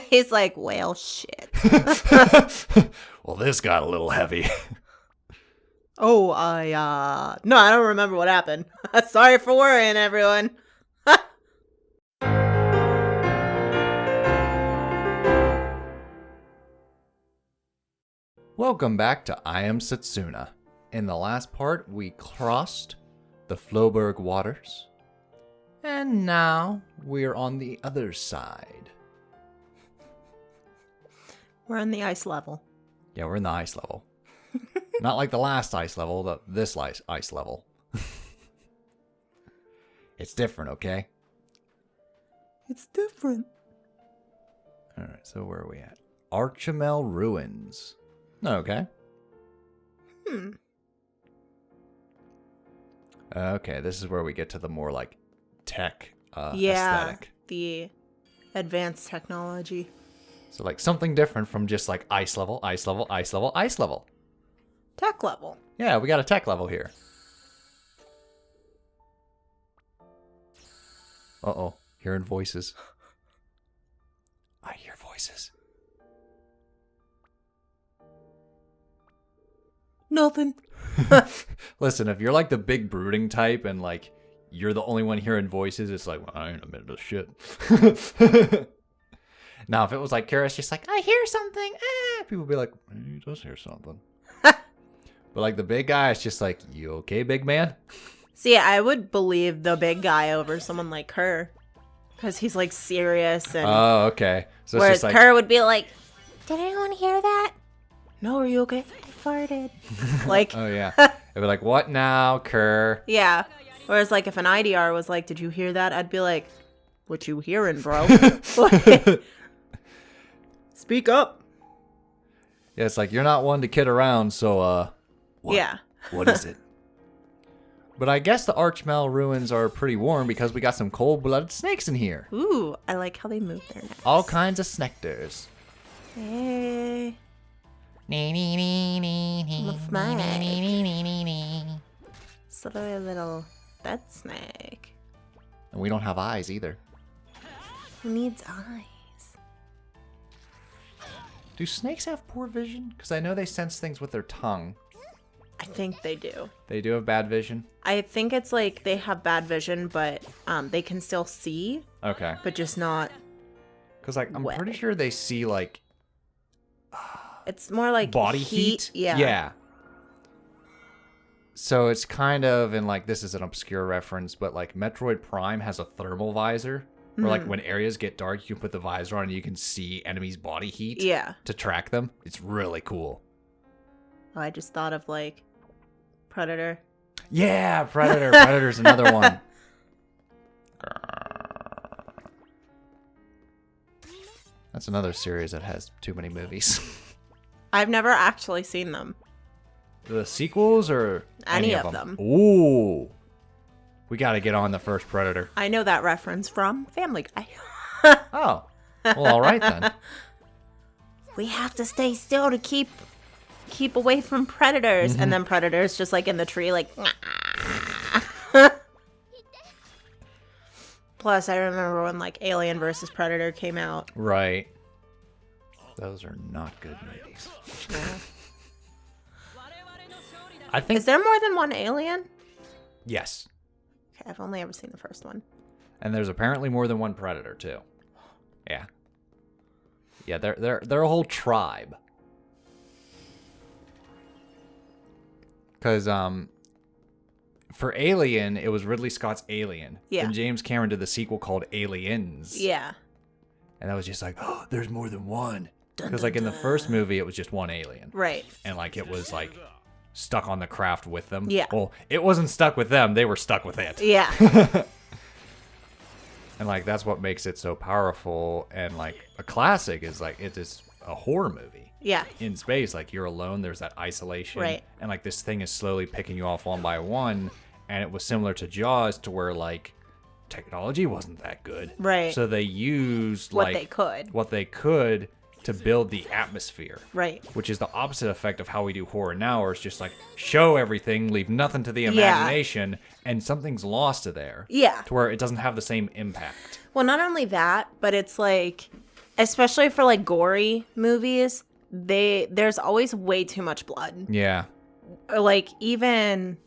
He's like, well, shit. Well, this got a little heavy. Oh, no, I don't remember what happened. Sorry for worrying, everyone. Welcome back to I Am Setsuna. In the last part, we crossed the Floberg waters. And now we're on the other side. We're in the ice level. Yeah, we're in the ice level. Not like the last ice level, this ice level. It's different, okay? It's different. Alright, so where are we at? Archmell Ruins. Okay. Okay, this is where we get to the more like tech aesthetic. The advanced technology. So like something different from just like ice level, ice level, ice level, ice level. Tech level. Yeah, we got a tech level here. Uh-oh, hearing voices. I hear voices. Nothing. Listen, if you're like the big brooding type and like you're the only one hearing voices, it's like, well, I ain't a minute of shit. Now, if it was like Kara's just like, I hear something, people would be like, he does hear something. But like the big guy is just like, you okay, big man? See, I would believe the big guy over someone like her. Because he's like serious and... Oh, okay. So whereas it's just like... Kerr would be like, did anyone hear that? No, are you okay? I farted. Like... Oh, yeah. It'd be like, what now, Kerr? Yeah. Whereas like if an IDR was like, did you hear that? I'd be like, what you hearing, bro? Like, speak up. Yeah, it's like, you're not one to kid around, so, what? Yeah. What is it? But I guess the Archmell Ruins are pretty warm because we got some cold-blooded snakes in here. Ooh, I like how they move their necks. All kinds of snecters. Hey. Silly little bed snake. And we don't have eyes either. Who needs eyes? Do snakes have poor vision? Because I know they sense things with their tongue. I think they do. They do have bad vision? I think it's like they have bad vision, but they can still see. Okay. But just not. Because like I'm well. pretty sure they see like It's more like body heat. Yeah. Yeah. So it's kind of, and like this is an obscure reference, but like Metroid Prime has a thermal visor. Where like when areas get dark, you can put the visor on and you can see enemies' body heat. Yeah. To track them. It's really cool. Oh, I just thought of like Predator. Yeah, Predator. Predator's another one. That's another series that has too many movies. I've never actually seen them. The sequels or Any of them. Ooh. We got to get on the first Predator. I know that reference from Family Guy. Oh. Well, all right then. We have to stay still to keep away from predators. And then predators just like in the tree like Plus I remember when like Alien versus Predator came out. Right. Those are not good movies. Yeah. I think Is there more than one Alien? yes. Okay, I've only ever seen the first one. And there's apparently more than one Predator too. Yeah. Yeah, they're a whole tribe. Cuz for Alien, it was Ridley Scott's Alien. Yeah. And James Cameron did the sequel called Aliens. Yeah. And that was just like, oh, there's more than one. Because like in the first movie, it was just one alien. Right. And like it was like stuck on the craft with them. Yeah. Well, it wasn't stuck with them. They were stuck with it. Yeah. And like that's what makes it so powerful. And like a classic is like it is a horror movie. Yeah. In space, like you're alone. There's that isolation. Right. And like this thing is slowly picking you off one by one. And it was similar to Jaws to where like technology wasn't that good. Right. So they used What like they could. To build the atmosphere. Right. Which is the opposite effect of how we do horror now, where it's just like show everything, leave nothing to the imagination, and something's lost to there. Yeah. To where it doesn't have the same impact. Well, not only that, but it's like especially for like gory movies, there's always way too much blood. Yeah. Like even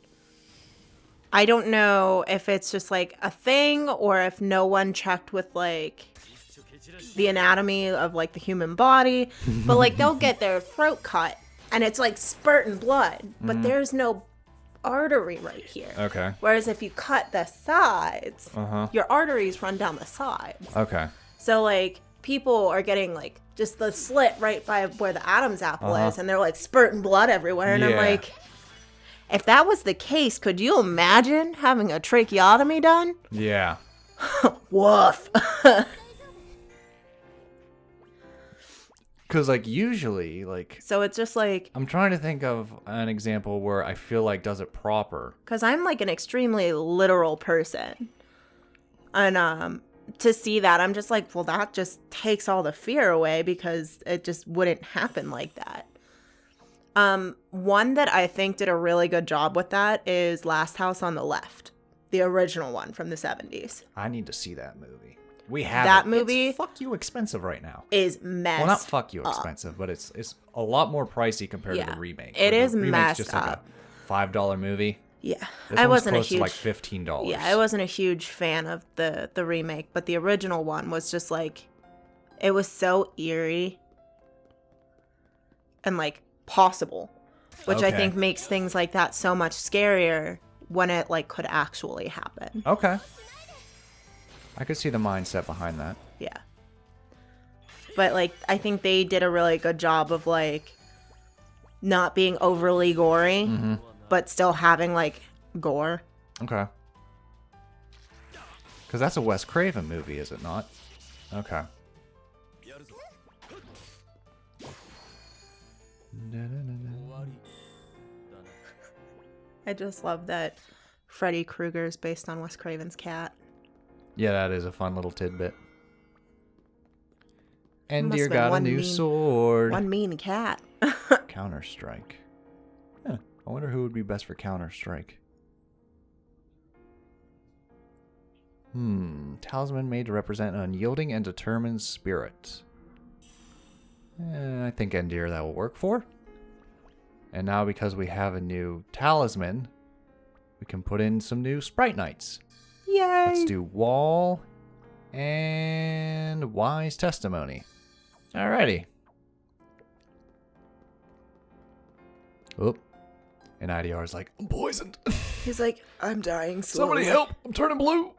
I don't know if it's just like a thing or if no one checked with like the anatomy of like the human body, but like they'll get their throat cut and it's like spurting blood, but there's no artery right here. Okay. Whereas if you cut the sides, Uh-huh. your arteries run down the sides. Okay. So like people are getting like just the slit right by where the Adam's apple is, and they're like spurting blood everywhere. And I'm Yeah. like, if that was the case, could you imagine having a tracheotomy done? Yeah. Woof. Because, like, usually, like, So it's just like, I'm trying to think of an example where I feel like does it proper. because I'm like an extremely literal person. And to see that, I'm just like, well, that just takes all the fear away because it just wouldn't happen like that. One that I think did a really good job with that is Last House on the Left, the original one from the 70s. I need to see that movie. We have That it. movie It's fuck you expensive right now. Is messed Well, not fuck you up. expensive, but it's a lot more pricey compared to the remake. It where is the remake's messed just up. Like a $5 movie. Yeah, This I one's wasn't a close to huge like $15. Yeah, I wasn't a huge fan of the remake, but the original one was just like, it was so eerie and like possible, which I Okay. think makes things like that so much scarier when it like could actually happen. Okay. I could see the mindset behind that. Yeah. But like I think they did a really good job of like not being overly gory, but still having like gore. Okay. Because that's a Wes Craven movie, is it not? Okay. I just love that Freddy Krueger is based on Wes Craven's cat. Yeah, that is a fun little tidbit. And Must dear have been got a one new mean- sword. One mean cat. Counter-Strike. Huh. I wonder who would be best for Counter-Strike. Talisman made to represent an unyielding and determined spirit. I think Endear that will work for. And now because we have a new talisman, we can put in some new Sprite Knights. Yay! Let's do Wall and Wise Testimony. Alrighty. Oop. And IDR's like, I'm poisoned. He's like, I'm dying slowly. Somebody help. I'm turning blue.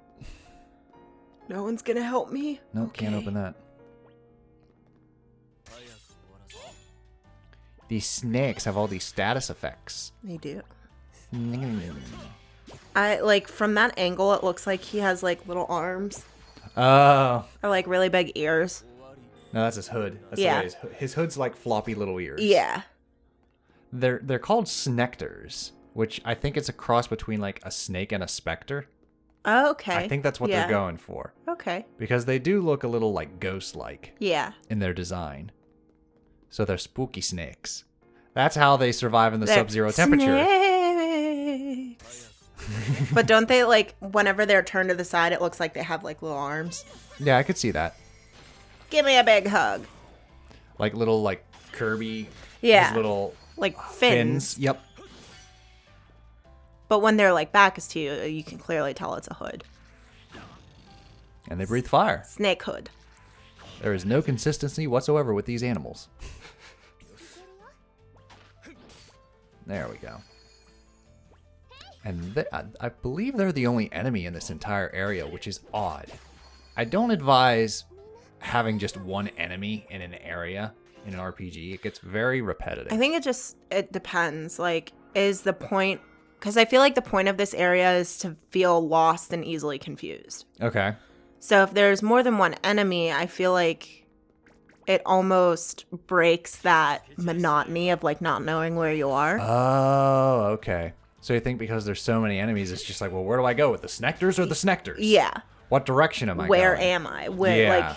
No one's gonna help me? Nope, can't Okay. open that. These snakes have all these status effects. They do. I like from that angle it looks like he has like little arms Oh. or like really big ears. No, that's his hood. That's Yeah. the way his hood's like floppy little ears. Yeah. They're called snectors, which I think it's a cross between like a snake and a specter. Oh, okay. I think that's what Yeah. they're going for. Okay. Because they do look a little like ghost-like Yeah. in their design. So they're spooky snakes. That's how they survive in the They're sub-zero temperature. snakes. But don't they like whenever they're turned to the side it looks like they have like little arms? Yeah, I could see that. Give me a big hug. Like little like Kirby. Yeah. His little Like fins. Yep. But when they're like back is to you, you can clearly tell it's a hood. And they breathe fire. Snake hood. There is no consistency whatsoever with these animals. There we go. And I believe they're the only enemy in this entire area, which is odd. I don't advise having just one enemy in an area in an RPG. It gets very repetitive. I think it depends. Like, is the point, because I feel like the point of this area is to feel lost and easily confused. Okay. So if there's more than one enemy, I feel like it almost breaks that monotony of like not knowing where you are. Oh, okay. So you think because there's so many enemies, it's just like, well, where do I go? With the snectors or the snectors? Yeah. What direction am I Where going? am I? Where Yeah.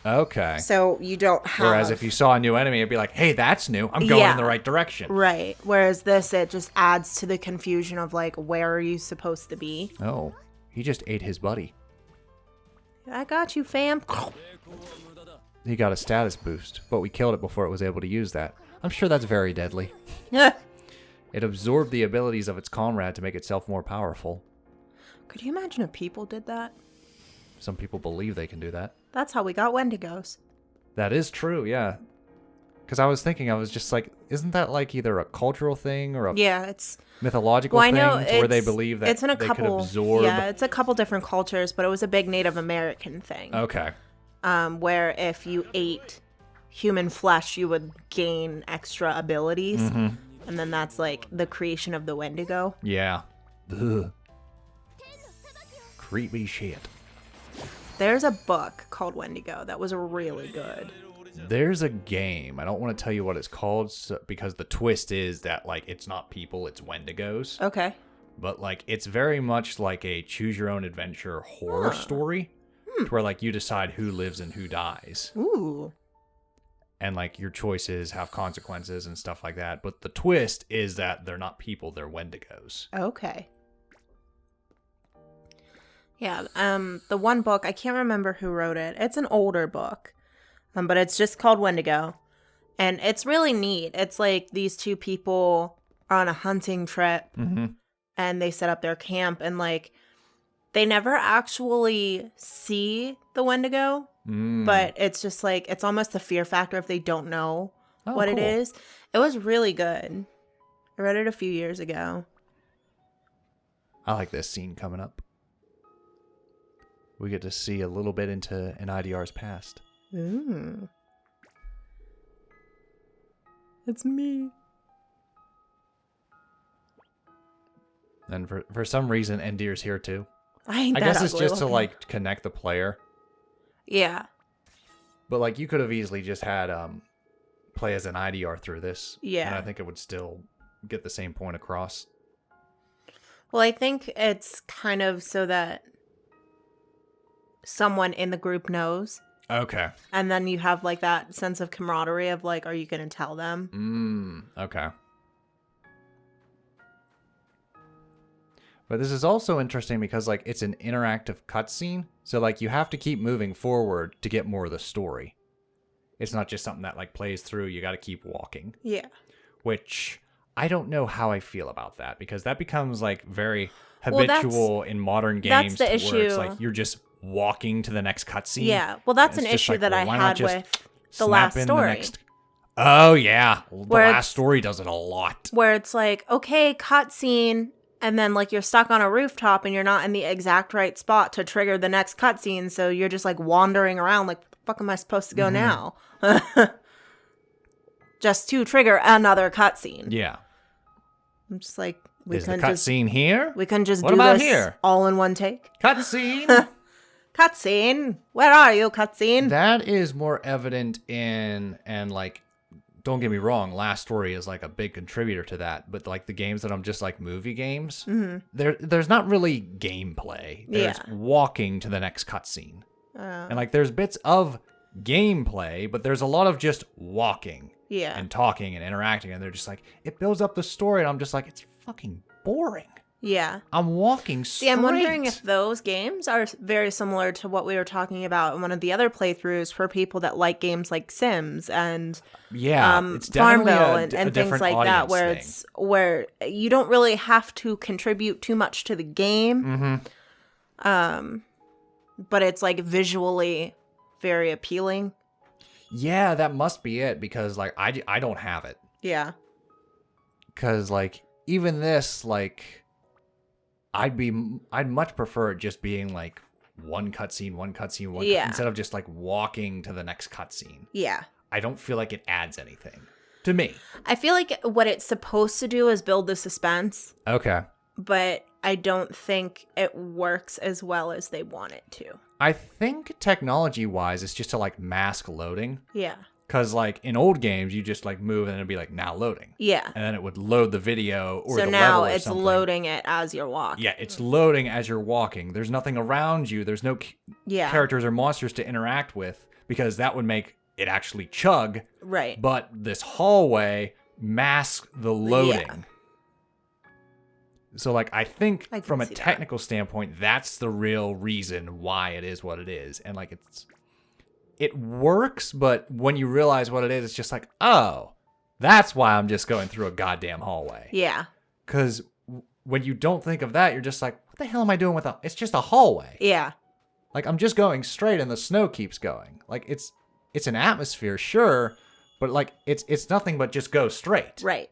Okay. so you don't have Whereas if you saw a new enemy, it'd be like, hey, that's new. I'm going Yeah. in the right direction. Right. Whereas this, it just adds to the confusion of like, where are you supposed to be? Oh, he just ate his buddy. I got you, fam. he got a status boost, but we killed it before it was able to use that. I'm sure that's very deadly. Yeah. It absorbed the abilities of its comrade to make itself more powerful. Could you imagine if people did that? Some people believe they can do that. That's how we got Wendigos. That is true, yeah. Because I was thinking, I was just like, isn't that like either a cultural thing or a it's mythological I thing know to where they believe that it's in a they couple, could absorb? Yeah, it's a couple different cultures, but it was a big Native American thing. Okay. Where if you ate human flesh, you would gain extra abilities. Mm-hmm. And then that's like the creation of the Wendigo. Yeah. Ugh. Creepy shit. There's a book called Wendigo that was really good. There's a game. I don't want to tell you what it's called because the twist is that like it's not people, it's Wendigos. Okay. But like it's very much like a choose your own adventure horror story to where like you decide who lives and who dies. Ooh. And like your choices have consequences and stuff like that. But the twist is that they're not people, they're Wendigos. Okay. Yeah, the one book, I can't remember who wrote it. It's an older book, but it's just called Wendigo. And it's really neat. It's like these two people are on a hunting trip, and they set up their camp, and like they never actually see the Wendigo, but it's just like, it's almost the fear factor if they don't know what it is. It was really good. I read it a few years ago. I like this scene coming up. We get to see a little bit into an IDR's past. Ooh. It's me. And for some reason, Endir's here too. I guess it's just to like connect the player. Yeah. But like you could have easily just had play as an IDR through this. Yeah. And I think it would still get the same point across. Well, I think it's kind of so that someone in the group knows. Okay. And then you have like that sense of camaraderie of like, are you going to tell them? Okay. But this is also interesting because like it's an interactive cutscene. So like you have to keep moving forward to get more of the story. It's not just something that like plays through. You got to keep walking. Yeah. Which I don't know how I feel about that because that becomes like very habitual in modern games. That's the issue. Where it's like you're just walking to the next cutscene. Yeah. Well, that's an issue like, that I had with the last in story. Oh, yeah. The where last story does it a lot. Where it's like, okay, cutscene. And then, like, you're stuck on a rooftop and you're not in the exact right spot to trigger the next cutscene. So you're just, like, wandering around. Like, the fuck am I supposed to go now? Just to trigger another cutscene. Yeah. I'm just like, is the cutscene here? We can just what do about this here? All in one take. Cutscene. Cutscene. Where are you, cutscene? That is more evident in, and like, don't get me wrong, Last Story is like a big contributor to that. But like the games that I'm just like movie games, there's not really gameplay. There's walking to the next cutscene. And like there's bits of gameplay, but there's a lot of just walking and talking and interacting. And they're just like, it builds up the story. And I'm just like, it's fucking boring. Yeah. I'm walking straight. See, I'm wondering if those games are very similar to what we were talking about in one of the other playthroughs for people that like games like Sims and it's Farmville and things like that, where thing. it's where you don't really have to contribute too much to the game. But it's like visually very appealing. Yeah, that must be it because like I don't have it. Yeah. Because like even this like I'd much prefer it just being like one cutscene, instead of just like walking to the next cutscene. Yeah. I don't feel like it adds anything to me. I feel like what it's supposed to do is build the suspense. Okay. But I don't think it works as well as they want it to. I think technology-wise, it's just to like mask loading. Yeah. Because, like, in old games, you just, like, move and it'd be like, now loading. Yeah. And then it would load the video or so the now level or it's something. loading it as you're walking. Yeah, it's loading as you're walking. There's nothing around you. There's no characters or monsters to interact with because that would make it actually chug. Right. But this hallway masks the loading. Yeah. So, like, I think from a technical standpoint, that's the real reason why it is what it is. And, like, it works, but when you realize what it is, it's just like, oh, that's why I'm just going through a goddamn hallway. Yeah. Because when you don't think of that, you're just like, what the hell am I doing with it's just a hallway. Yeah. Like, I'm just going straight and the snow keeps going. Like, it's an atmosphere, sure, but like it's nothing but just go straight. Right.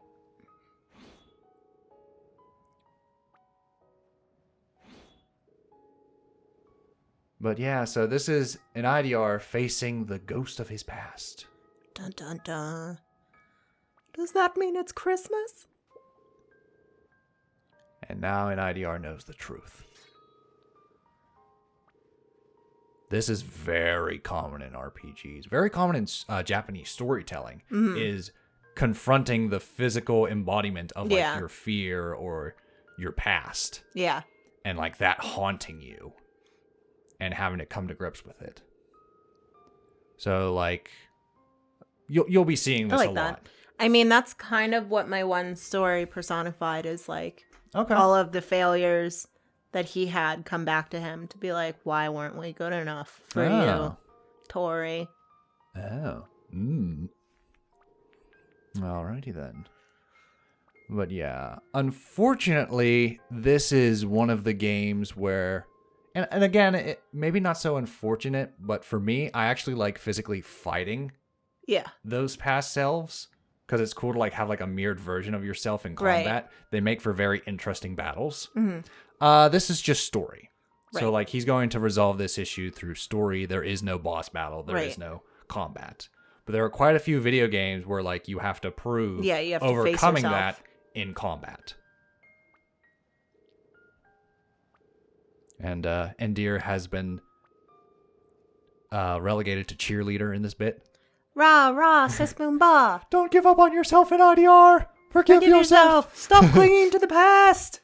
But yeah, so this is an IDR facing the ghost of his past. Dun dun dun. Does that mean it's Christmas? And now an IDR knows the truth. This is very common in RPGs. Very common in Japanese storytelling is confronting the physical embodiment of like your fear or your past. Yeah. And like that haunting you. And having to come to grips with it. So like you'll be seeing this I like a that. lot. I mean, that's kind of what my one story personified is like. Okay. All of the failures that he had come back to him to be like, why weren't we good enough for you, Tori? Oh. Alrighty then. But yeah, unfortunately, this is one of the games where, and again, maybe not so unfortunate, but for me, I actually like physically fighting those past selves. Because it's cool to like have like a mirrored version of yourself in combat. Right. They make for very interesting battles. This is just story. Right. So like he's going to resolve this issue through story. There is no boss battle. There is no combat. But there are quite a few video games where like you have to prove you have to overcoming face that in combat. And Nidr has been relegated to cheerleader in this bit. Rah, rah, sis boom ba. Don't give up on yourself in IDR. Forgive yourself. Stop clinging to the past.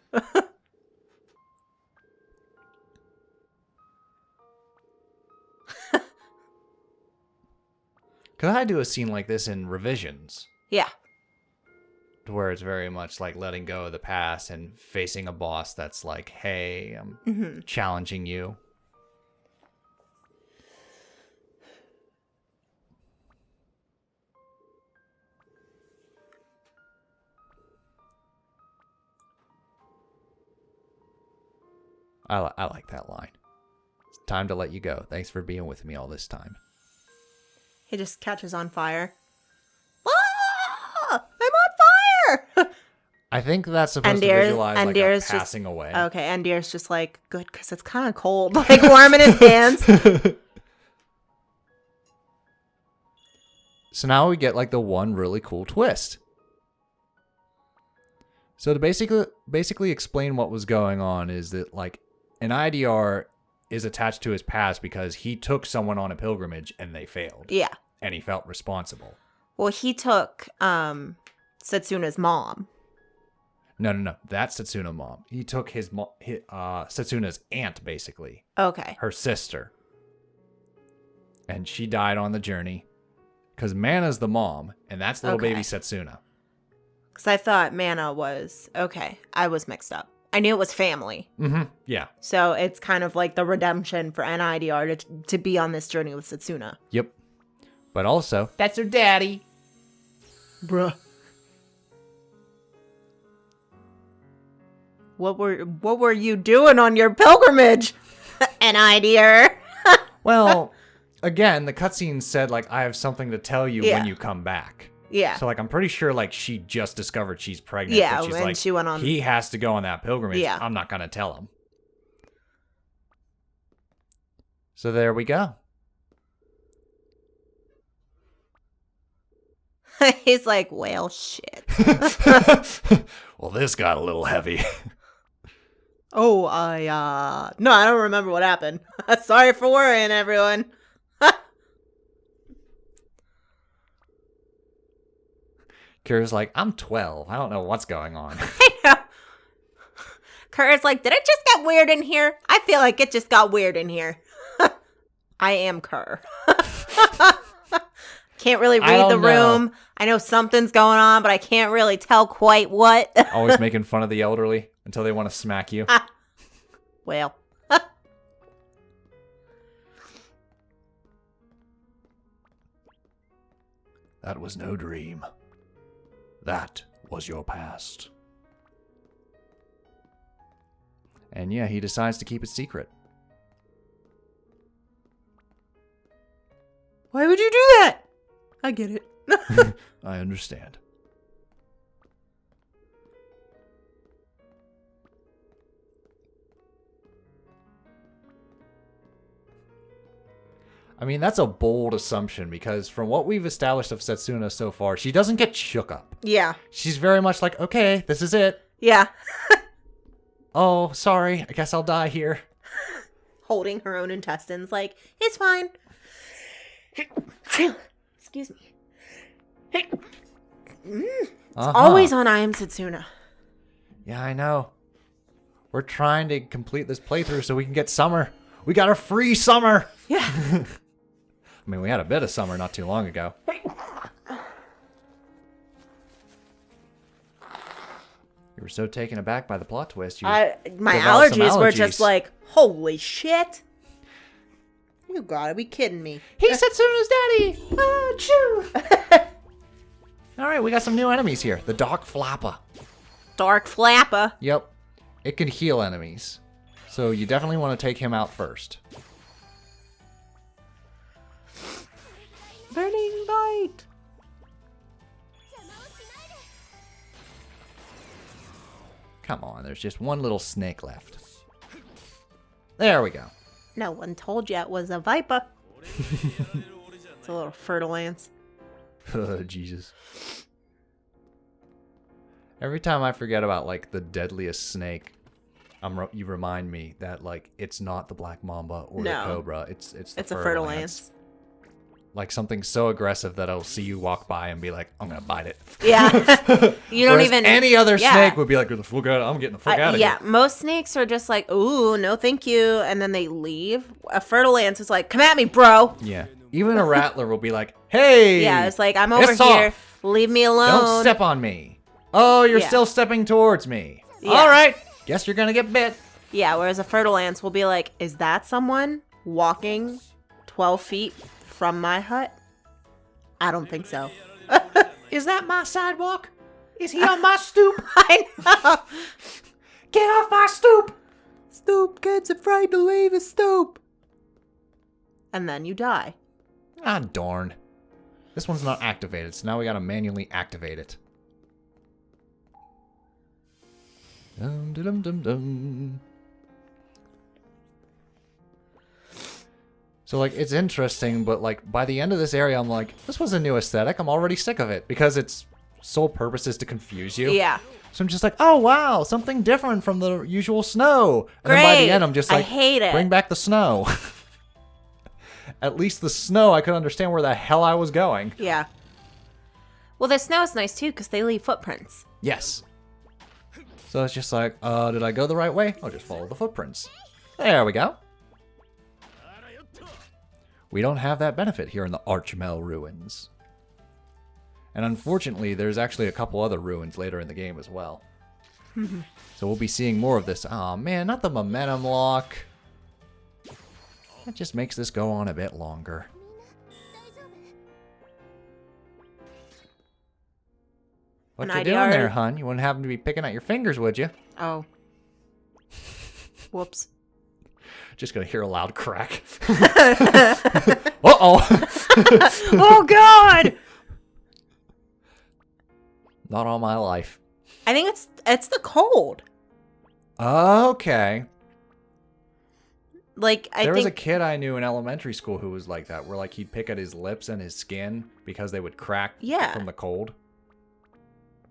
Because I do a scene like this in Revisions. Yeah. Where it's very much like letting go of the past and facing a boss that's like, hey, I'm challenging you. I like that line. It's time to let you go. Thanks for being with me all this time. He just catches on fire. Ah! I'm on fire! I think that's supposed to visualize like a passing away. Okay, and Nidr's just like, good, because it's kind of cold. Like, warm in his hands. So now we get like the one really cool twist. So to basically explain what was going on is that like an IDR is attached to his past because he took someone on a pilgrimage and they failed. Yeah. And he felt responsible. Well, he took Setsuna's mom. No. That's Setsuna's mom. He took his Setsuna's aunt, basically. Okay. Her sister. And she died on the journey. Because Mana's the mom, and that's little baby Setsuna. Because I thought Mana was... Okay, I was mixed up. I knew it was family. Mm-hmm. Yeah. So it's kind of like the redemption for NIDR to be on this journey with Setsuna. Yep. But also, that's her daddy. Bruh. What were you doing on your pilgrimage, NIDR? Well, again, the cutscene said, like, I have something to tell you when you come back. Yeah. So, like, I'm pretty sure, like, she just discovered she's pregnant. Yeah, but she's and like, she went on... He has to go on that pilgrimage. Yeah. I'm not going to tell him. So there we go. He's like, well, shit. Well, this got a little heavy. No, I don't remember what happened. Sorry for worrying, everyone. Kira's like, I'm 12. I don't know what's going on. I know. Kira's like, did it just get weird in here? I feel like it just got weird in here. I am Kur. Can't really read the room. I know something's going on, but I can't really tell quite what. Always making fun of the elderly until they want to smack you. Well. That was no dream. That was your past. And yeah, he decides to keep it secret. Why would you do that? I get it. I understand. I mean, that's a bold assumption because from what we've established of Setsuna so far, she doesn't get shook up. Yeah. She's very much like, okay, this is it. Yeah. Oh, sorry. I guess I'll die here. Holding her own intestines like, it's fine. Excuse me. It's always on I Am Setsuna. Yeah, I know. We're trying to complete this playthrough so we can get summer. We got a free summer. Yeah. I mean, we had a bit of summer not too long ago. You were so taken aback by the plot twist. My developed some allergies were just like, holy shit. You gotta be kidding me. He's Setsuna's daddy! Ah, choo! Alright, we got some new enemies here. The Dark Flapper. Dark Flapper. Yep. It can heal enemies. So you definitely want to take him out first. Burning bite. Come on, there's just one little snake left. There we go. No one told you it was a viper. It's a little fertile ants. Oh, Jesus. Every time I forget about, like, the deadliest snake, you remind me that, like, it's not the black mamba or the cobra. It's the fertile ants. Like something so aggressive that I'll see you walk by and be like, I'm gonna bite it. Yeah. You don't even. Any other snake would be like, I'm getting the fuck out of here. Yeah, most snakes are just like, ooh, no thank you. And then they leave. A fertile ant is like, come at me, bro. Yeah. Even a rattler will be like, hey. Yeah, it's like, I'm over it's here. Off. Leave me alone. Don't step on me. Oh, you're still stepping towards me. Yeah. All right. Guess you're gonna get bit. Yeah, whereas a fertile ant will be like, is that someone walking 12 feet from my hut? I don't think so. Is that my sidewalk? Is he on my stoop? I know. Get off my stoop! Stoop kid's afraid to leave his stoop. And then you die. Ah, darn. This one's not activated, so now we gotta manually activate it. Dum dum dum dum. So, like, it's interesting, but, like, by the end of this area, I'm like, this was a new aesthetic. I'm already sick of it because its sole purpose is to confuse you. Yeah. So I'm just like, oh, wow, something different from the usual snow. And Great. then by the end, I'm just like, I hate it. Bring back the snow. At least the snow, I could understand where the hell I was going. Yeah. Well, the snow is nice, too, because they leave footprints. Yes. So it's just like, did I go the right way? I'll just follow the footprints. There we go. We don't have that benefit here in the Archmell Ruins. And unfortunately, there's actually a couple other ruins later in the game as well. So we'll be seeing more of this. Aw, man, not the momentum lock. That just makes this go on a bit longer. What you doing there, hun? You wouldn't happen to be picking at your fingers, would you? Oh. Whoops. Just gonna hear a loud crack. Uh-oh. Oh, God! Not all my life. I think it's the cold. Okay. Like, There was a kid I knew in elementary school who was like that, where like he'd pick at his lips and his skin because they would crack from the cold.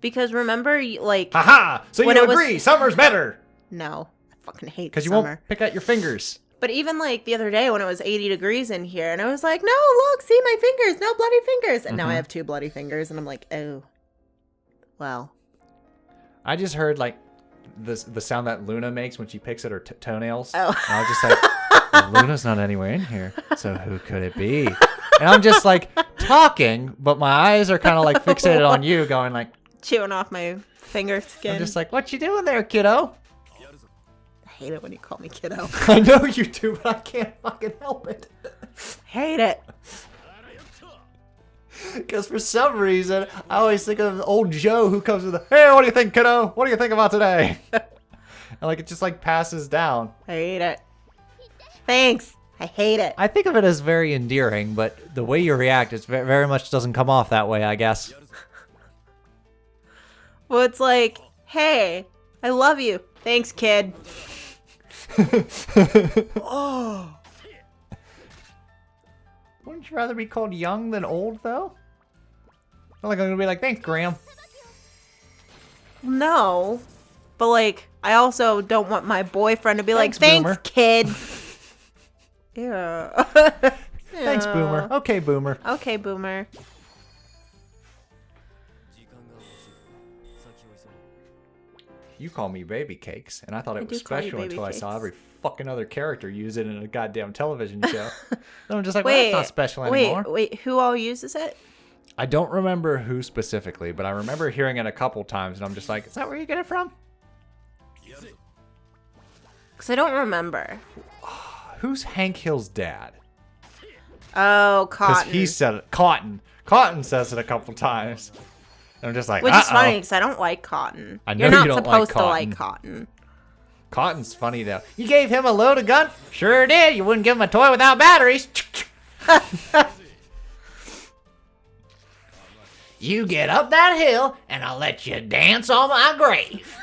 Because remember, like... Haha! So you agree, summer's better! No. I fucking hate because you summer. won't pick at your fingers. But even like the other day when it was 80 degrees in here, and I was like, no, look, see my fingers, no bloody fingers. And now I have 2 bloody fingers, and I'm like, oh. Well. I just heard like the sound that Luna makes when she picks at her toenails. Oh. And I was just like, well, Luna's not anywhere in here, so who could it be? And I'm just like talking, but my eyes are kind of like fixated on you, going like... Chewing off my finger skin. I'm just like, what you doing there, kiddo? I hate it when you call me kiddo. I know you do, but I can't fucking help it. Hate it. Because for some reason, I always think of old Joe who comes with a, hey, what do you think, kiddo? What do you think about today? And like, it just like passes down. I hate it. Thanks. I hate it. I think of it as very endearing, but the way you react, it very much doesn't come off that way, I guess. Well, it's like, hey, I love you. Thanks, kid. Oh. Wouldn't you rather be called young than old, though? Not like I'm gonna be like, thanks, Graham. No. But, like, I also don't want my boyfriend to be like, thanks, Boomer." kid. Yeah. Thanks, Boomer. Okay, Boomer. Okay, Boomer. You call me baby cakes, and I thought it was do call you special baby until I saw cakes. every fucking other character use it in a goddamn television show. And I'm just like, well, that's not special anymore. Wait, who all uses it? I don't remember who specifically, but I remember hearing it a couple times, and I'm just like, is that where you get it from? Because I don't remember. Who's Hank Hill's dad? Oh, Because Cotton. he said it. Cotton. Cotton says it a couple times. And I'm just like, Which is funny because I don't like Cotton. I know You're not you don't supposed like to like Cotton. Cotton's funny, though. You gave him a loaded gun? Sure did. You wouldn't give him a toy without batteries. You get up that hill, and I'll let you dance on my grave.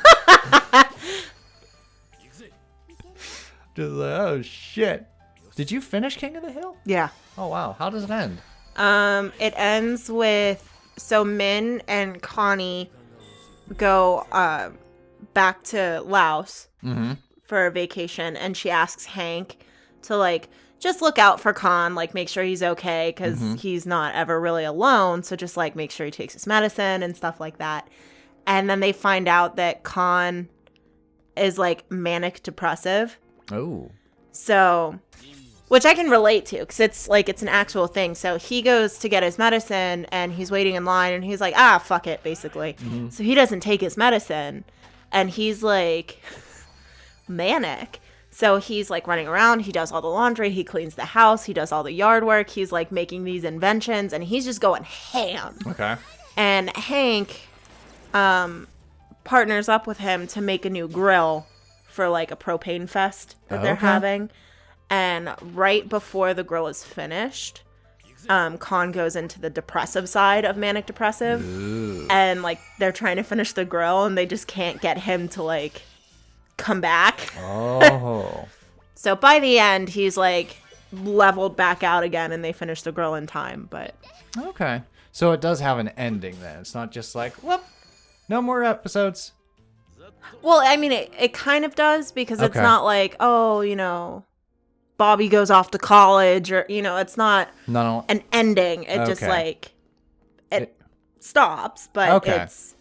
Just like, oh, shit. Did you finish King of the Hill? Yeah. Oh, wow. How does it end? It ends with, so Min and Connie go back to Laos for a vacation, and she asks Hank to, like, just look out for Khan, like, make sure he's okay, because he's not ever really alone, so just, like, make sure he takes his medicine and stuff like that. And then they find out that Khan is, like, manic depressive. Oh. So, which I can relate to, because it's, like, it's an actual thing. So he goes to get his medicine, and he's waiting in line, and he's like, ah, fuck it, basically. So he doesn't take his medicine, and he's, like, manic. So he's, like, running around, he does all the laundry, he cleans the house, he does all the yard work, he's, like, making these inventions, and he's just going ham. Okay. And Hank partners up with him to make a new grill for, like, a propane fest that they're Okay. having. And right before the grill is finished, Khan goes into the depressive side of manic depressive. Ooh. And, like, they're trying to finish the grill, and they just can't get him to, like, come back. Oh. So by the end, he's, like, leveled back out again, and they finish the grill in time. But Okay. So it does have an ending then. It's not just like, whoop, no more episodes. well, I mean, it kind of does, because it's Okay. not like, oh, you know, Bobby goes off to college, or, you know, it's not No. an ending. It just, Okay. like, it stops, but Okay. it's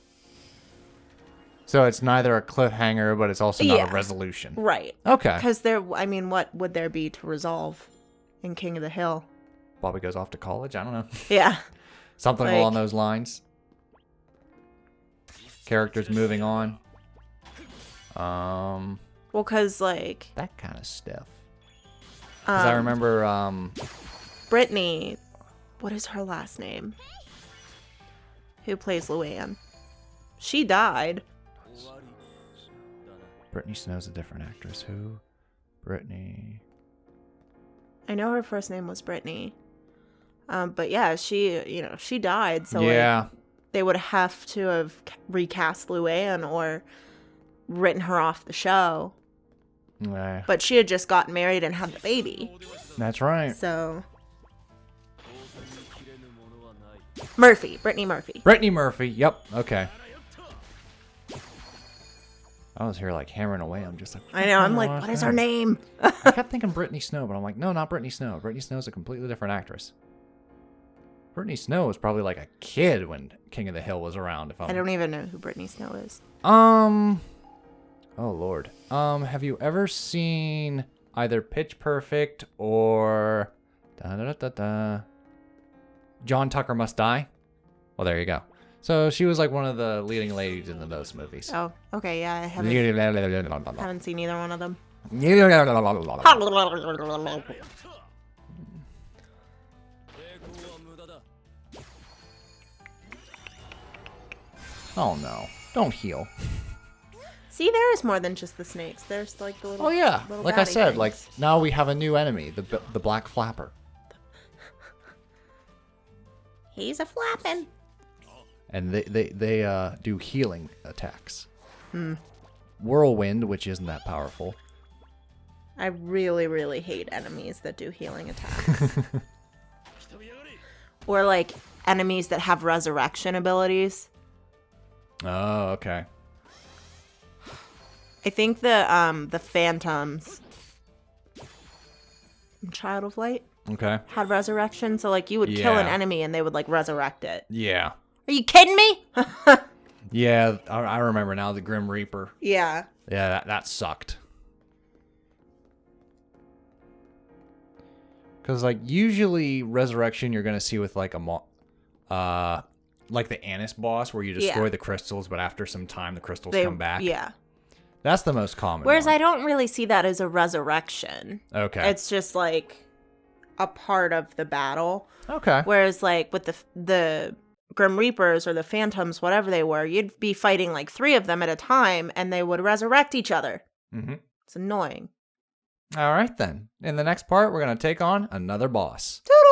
So it's neither a cliffhanger, but it's also not Yeah. a resolution. right. Okay. Because I mean, what would there be to resolve in King of the Hill? Bobby goes off to college. I don't know. Yeah. Something Like- along those lines. Characters moving on. Well, because, like, That kind of stuff. Because I remember, Brittany, what is her last name? Who plays Luann? She died. Brittany Snow's a different actress. Who? Brittany. I know her first name was Brittany. But yeah, she died. So Yeah. like, they would have to have recast Luann or written her off the show. Yeah. But she had just gotten married and had the baby. That's right. So Brittany Murphy. Brittany Murphy. Yep. Okay. I was here like hammering away. I'm just like, I know. I'm like, what is her name? I kept thinking Brittany Snow, but I'm like, no, not Brittany Snow. Brittany Snow's a completely different actress. Brittany Snow was probably like a kid when King of the Hill was around. If I'm... I don't even know who Brittany Snow is. Oh Lord. Have you ever seen either Pitch Perfect or John Tucker Must Die? Well, there you go. So she was like one of the leading ladies in those movies. Oh, okay. Yeah, I haven't seen either one of them. Oh no. Don't heal. See, there is more than just the snakes. There's like the little. Oh yeah. little Like I batty said, things. like now we have a new enemy, the black flapper. He's a flapping. And they do healing attacks. Whirlwind, which isn't that powerful. I really, really hate enemies that do healing attacks. Or like enemies that have resurrection abilities. Oh, okay. I think the phantoms in Child of Light Okay. had resurrection, so like you would kill an Yeah. enemy and they would like resurrect it. Yeah. Are you kidding me? Yeah, I remember now the Grim Reaper. Yeah. Yeah, that sucked. Because, like, usually resurrection you're going to see with, like, like the Annis boss where you destroy the crystals, but after some time the crystals come back. Yeah. That's the most common Whereas one. I don't really see that as a resurrection. Okay. It's just like a part of the battle. Okay. Whereas like with the Grim Reapers or the Phantoms, whatever they were, you'd be fighting like 3 of them at a time and they would resurrect each other. Mm-hmm. It's annoying. All right, then. In the next part, we're going to take on another boss. Toodles!